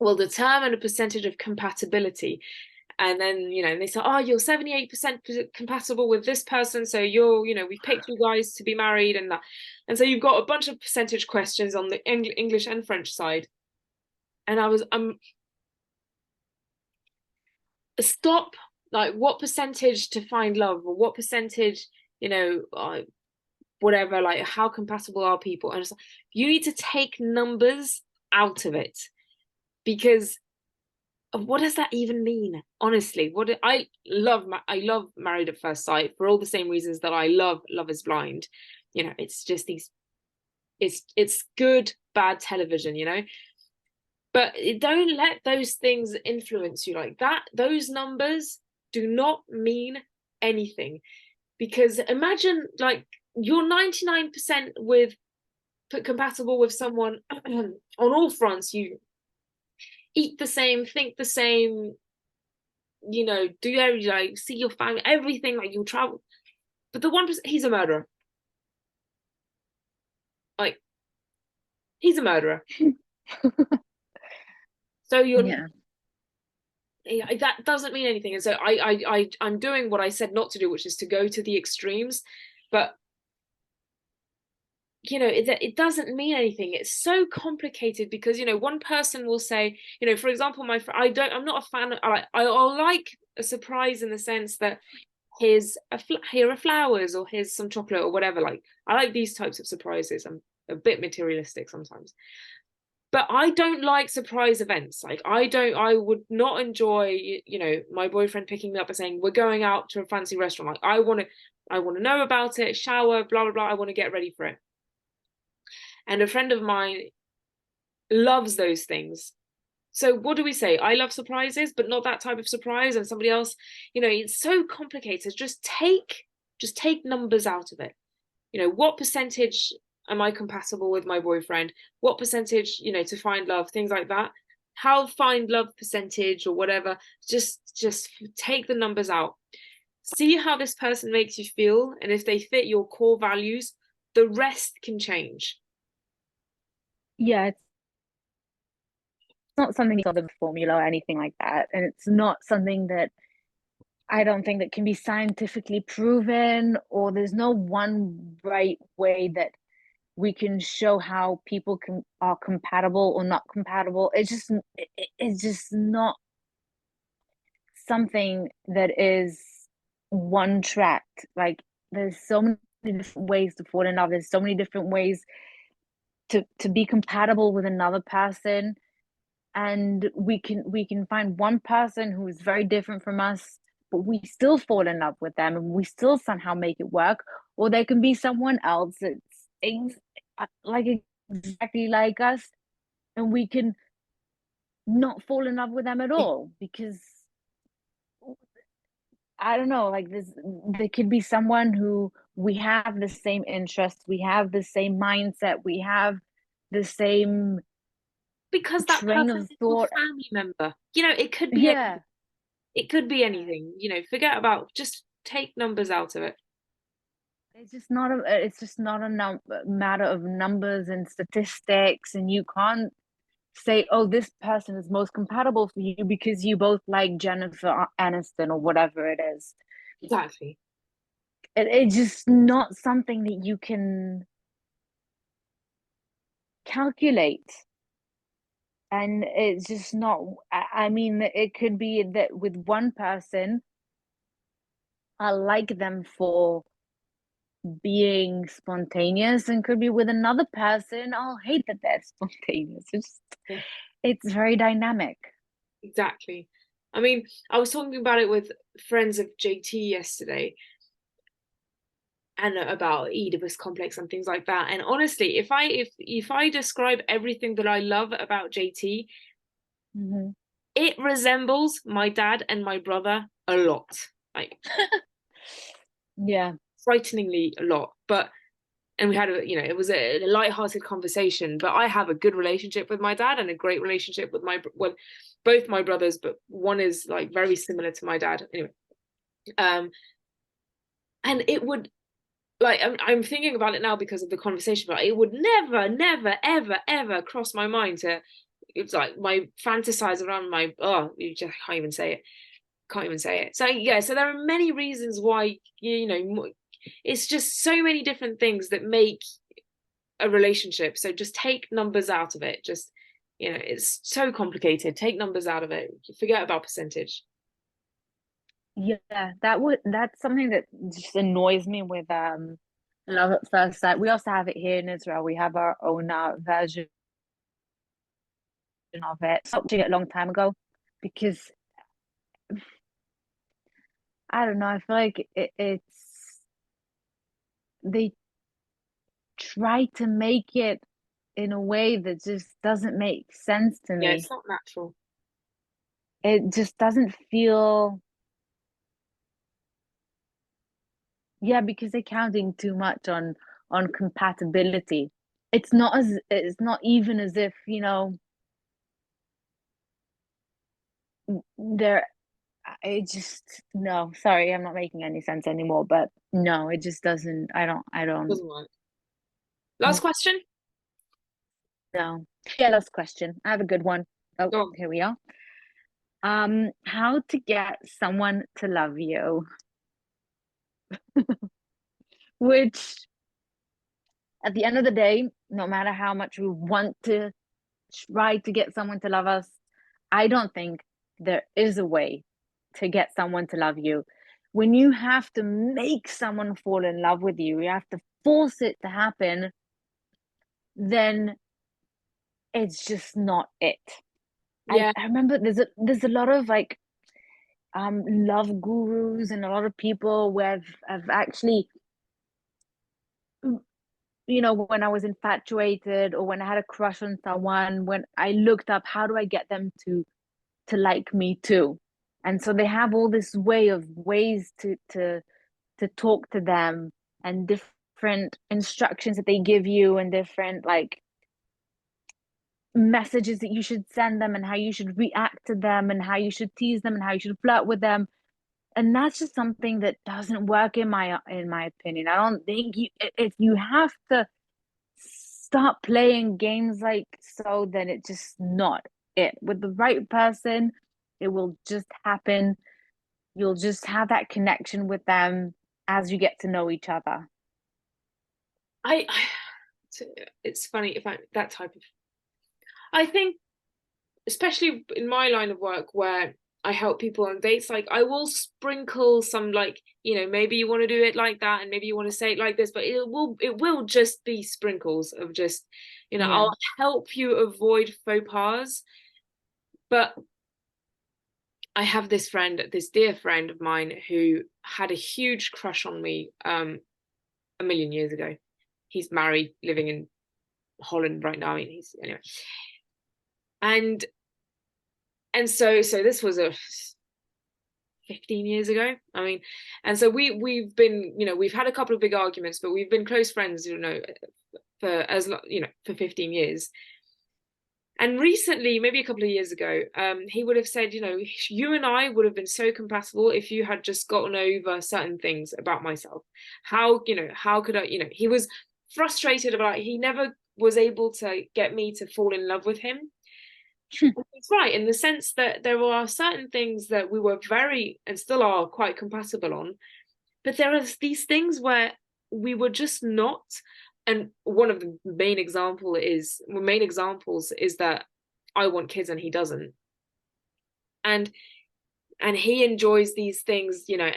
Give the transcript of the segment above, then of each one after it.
will determine a percentage of compatibility. And then, they say, oh, you're 78% compatible with this person. So we picked you guys to be married and that. And so you've got a bunch of percentage questions on the English and French side. And stop, like, what percentage to find love, or what percentage, whatever, like, how compatible are people? And you need to take numbers out of it, because what does that even mean? Honestly, I love Married at First Sight for all the same reasons that I love Love Is Blind. It's just it's good, bad television, but don't let those things influence you like that. Those numbers do not mean anything, because imagine, like, you're 99% with compatible with someone on all fronts. You eat the same, think the same, do every, like, see your family, everything, like, you'll travel. But the 1%, he's a murderer. Like, he's a murderer. So Yeah. that doesn't mean anything. And so I'm doing what I said not to do, which is to go to the extremes. But it doesn't mean anything. It's so complicated, because one person will say, for example, I'm not a fan. I'll like a surprise in the sense that here are flowers, or here's some chocolate, or whatever. Like, I like these types of surprises. I'm a bit materialistic sometimes, but I don't like surprise events. Like, I would not enjoy, my boyfriend picking me up and saying, we're going out to a fancy restaurant. Like, I want to know about it, shower, blah blah blah. I want to get ready for it. And a friend of mine loves those things. So what do we say? I love surprises, but not that type of surprise. And somebody else, it's so complicated. Just take numbers out of it. What percentage am I compatible with my boyfriend? What percentage, to find love, things like that. How find love percentage or whatever. Just take the numbers out. See how this person makes you feel, and if they fit your core values, the rest can change. Yeah, it's not something of the formula or anything like that. And it's not something that I don't think that can be scientifically proven, or there's no one right way that we can show how people are compatible or not compatible. It's just not something that is one track. Like, there's so many different ways to fall in love. There's so many different ways to be compatible with another person, and we can find one person who is very different from us, but we still fall in love with them and we still somehow make it work. Or there can be someone else that's like exactly like us, and we can not fall in love with them at all, because I don't know, like, there could be someone who we have the same interests, we have the same mindset, we have the same Because that train person of is your thought. family member. Yeah. It could be anything. Forget about, just take numbers out of it. It's just not a matter of numbers and statistics, and you can't say, oh, this person is most compatible for you because you both like Jennifer Aniston or whatever it is. Exactly. It's just not something that you can calculate. And it's just not, I mean, it could be that with one person, I like them for being spontaneous, and could be with another person, I'll hate that they're spontaneous. Yeah, It's very dynamic. exactly. I mean, I was talking about it with friends of JT yesterday, and about Oedipus complex and things like that. And honestly, if I describe everything that I love about JT, Hmm. it resembles my dad and my brother a lot. Like, Yeah. frighteningly a lot. But and we had it was a light-hearted conversation. But I have a good relationship with my dad and a great relationship with both my brothers, but one is, like, very similar to my dad. Anyway, um, and it would, like, I'm thinking about it now because of the conversation, but it would never, never, ever, ever cross my mind to it's like my fantasize around my, oh, you just can't even say it. Can't even say it. So yeah, so there are many reasons why, you know, it's just so many different things that make a relationship. So just take numbers out of it. Just, you know, it's so complicated. Take numbers out of it. Forget about percentage. Yeah, that's something that just annoys me with love at first sight. We also have it here in Israel. We have our own version of it. Stopped doing it a long time ago because I don't know. I feel like it's they try to make it in a way that just doesn't make sense to Yeah, me. it's not natural. It just doesn't feel, yeah, because they're counting too much on compatibility. It's not even as if, you know, they're it just no, sorry, I'm not making any sense anymore, but no, it just doesn't I don't Doesn't work. Last question. know. Yeah, last question. I have a good one. Oh, Go on. here we are. How to get someone to love you, which at the end of the day, no matter how much we want to try to get someone to love us, I don't think there is a way to get someone to love you. When you have to make someone fall in love with you have to force it to happen, then it's just not it. Yeah, I remember there's a lot of like love gurus and a lot of people where I've actually, you know, when I was infatuated or when I had a crush on someone, when I looked up how do I get them to like me too. And so they have all this ways to talk to them and different instructions that they give you and different like messages that you should send them and how you should react to them and how you should tease them and how you should flirt with them. And that's just something that doesn't work in my opinion. I don't think if you have to stop playing games like so, then it's just not it. With the right person, it will just happen. You'll just have that connection with them as you get to know each other. I it's funny if I that type of. I think especially in my line of work where I help people on dates, like I will sprinkle some like, you know, maybe you want to do it like that and maybe you want to say it like this, but it will just be sprinkles of just, you know, Yeah. I'll help you avoid faux pas. But I have this friend, this dear friend of mine who had a huge crush on me a million years ago. He's married, living in Holland right now. I mean, he's anyway. And so this was a 15 years ago. I mean, and so we've been, you know, we've had a couple of big arguments, but we've been close friends, you know, for you know, for 15 years. And recently, maybe a couple of years ago, he would have said, you know, you and I would have been so compatible if you had just gotten over certain things about myself. How, you know, how could I, you know, he was frustrated about he never was able to get me to fall in love with him. It's right in the sense that there are certain things that we were very and still are quite compatible on, but there are these things where we were just not. And one of the main examples is that I want kids and he doesn't. And he enjoys these things, you know,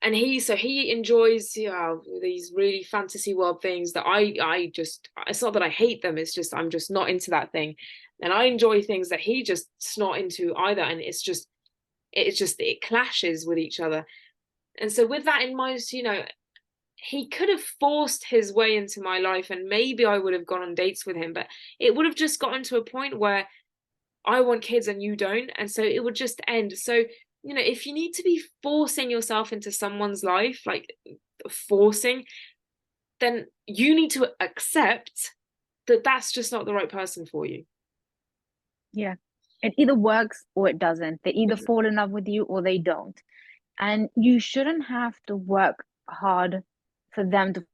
and he enjoys, you know, these really fantasy world things that I just, it's not that I hate them, it's just I'm just not into that thing. And I enjoy things that he just not into either, and it clashes with each other. And so with that in mind, you know, he could have forced his way into my life and maybe I would have gone on dates with him, but it would have just gotten to a point where I want kids and you don't, and so it would just end. So, you know, if you need to be forcing yourself into someone's life, like forcing, then you need to accept that that's just not the right person for you. Yeah. It either works or it doesn't. They either fall in love with you or they don't. And you shouldn't have to work hard for them to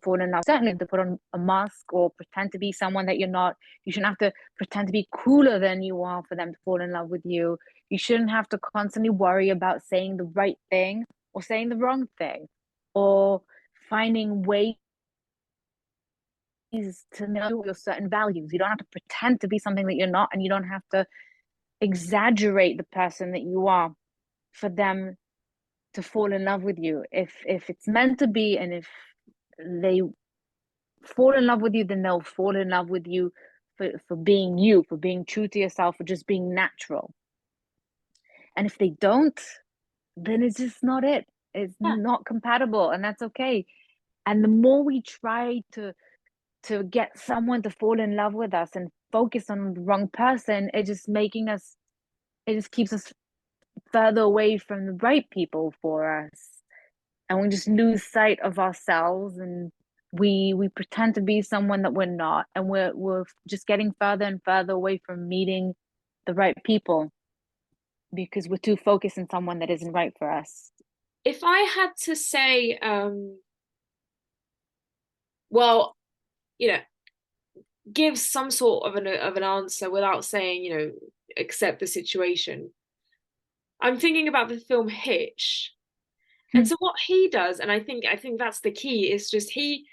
fall in love. Certainly to put on a mask or pretend to be someone that you're not. You shouldn't have to pretend to be cooler than you are for them to fall in love with you. You shouldn't have to constantly worry about saying the right thing or saying the wrong thing or finding ways to know your certain values. You don't have to pretend to be something that you're not, and you don't have to exaggerate the person that you are for them to fall in love with you. If it's meant to be, and if they fall in love with you, then they'll fall in love with you for being you, for being true to yourself, for just being natural. And if they don't, then it's just not it. It's Yeah. not compatible, and that's okay. And the more we try to get someone to fall in love with us and focus on the wrong person, it just keeps us further away from the right people for us. And we just lose sight of ourselves, and we pretend to be someone that we're not, and we're just getting further and further away from meeting the right people because we're too focused on someone that isn't right for us. If I had to say, well, you know, give some sort of an answer without saying, accept the situation. I'm thinking about the film Hitch. And so what he does, and I think that's the key, is just he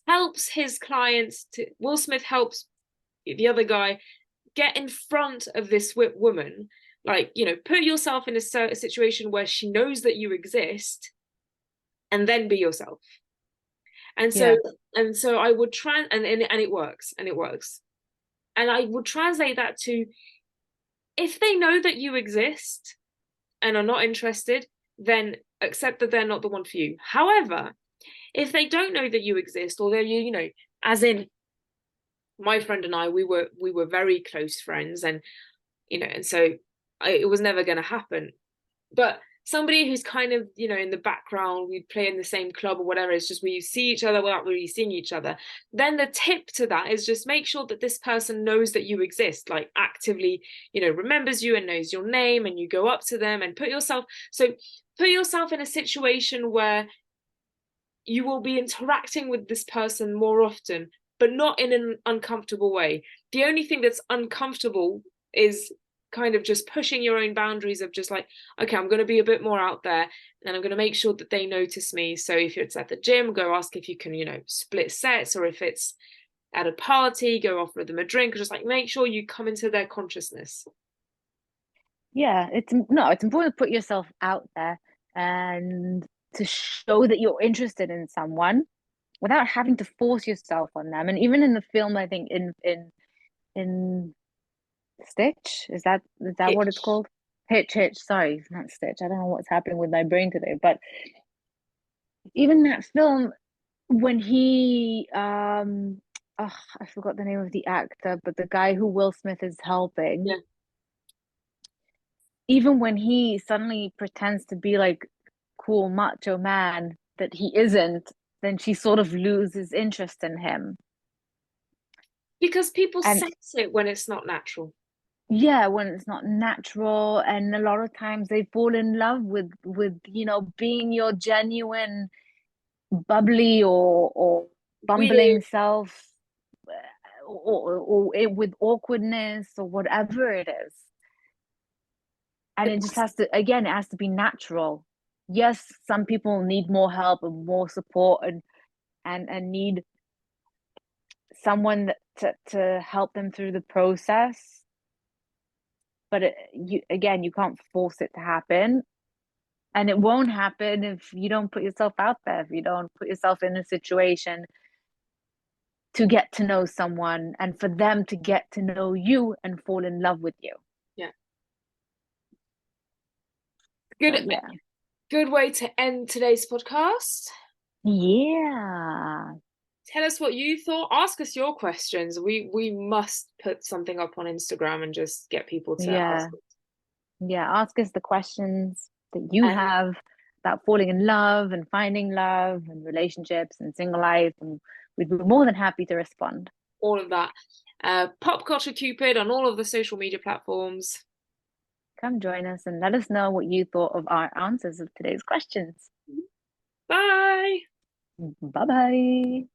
helps his clients to Will Smith helps the other guy get in front of this woman, like, put yourself in a situation where she knows that you exist, and then be yourself. And so Yeah, and so I would try, and it works, and it works. And I would translate that to, if they know that you exist and are not interested, then accept that they're not the one for you. However, if they don't know that you exist, or they're as in my friend and I, we were very close friends, and so it was never going to happen. But somebody who's kind of in the background, we play in the same club or whatever, it's just we see each other without really seeing each other, then the tip to that is just make sure that this person knows that you exist, like actively remembers you and knows your name, and you go up to them and put yourself in a situation where you will be interacting with this person more often, but not in an uncomfortable way. The only thing that's uncomfortable is kind of just pushing your own boundaries of just like, okay, I'm going to be a bit more out there, and I'm going to make sure that they notice me. So if it's at the gym, go ask if you can, split sets, or if it's at a party, go offer them a drink, just like make sure you come into their consciousness. yeah. It's important to put yourself out there and to show that you're interested in someone without having to force yourself on them. And even in the film, I think in Stitch, is that what it's Hitch. called? Hitch. Sorry, not Stitch. I don't know what's happening with my brain today. But even that film, when he oh, I forgot the name of the actor, but the guy who Will Smith is helping, Yeah. even when he suddenly pretends to be like cool macho man that he isn't, then she sort of loses interest in him. Because people And sense it when it's not natural. yeah, when it's not natural, and a lot of times they fall in love with being your genuine bubbly or bumbling Weird. self, or with awkwardness or whatever it is. And it just has to, again, it has to be natural. Yes, some people need more help and more support, and need someone to help them through the process. But you can't force it to happen. And it won't happen if you don't put yourself out there, if you don't put yourself in a situation to get to know someone and for them to get to know you and fall in love with you. Yeah. So Good yeah. good way to end today's podcast. Yeah. Tell us what you thought. Ask us your questions. We must put something up on Instagram and just get people to ask Yeah. it. Yeah. Ask us the questions that you And have about falling in love and finding love and relationships and single life, and we'd be more than happy to respond. all of that. Pop Culture Cupid on all of the social media platforms. Come join us and let us know what you thought of our answers of today's questions. Bye. Bye bye.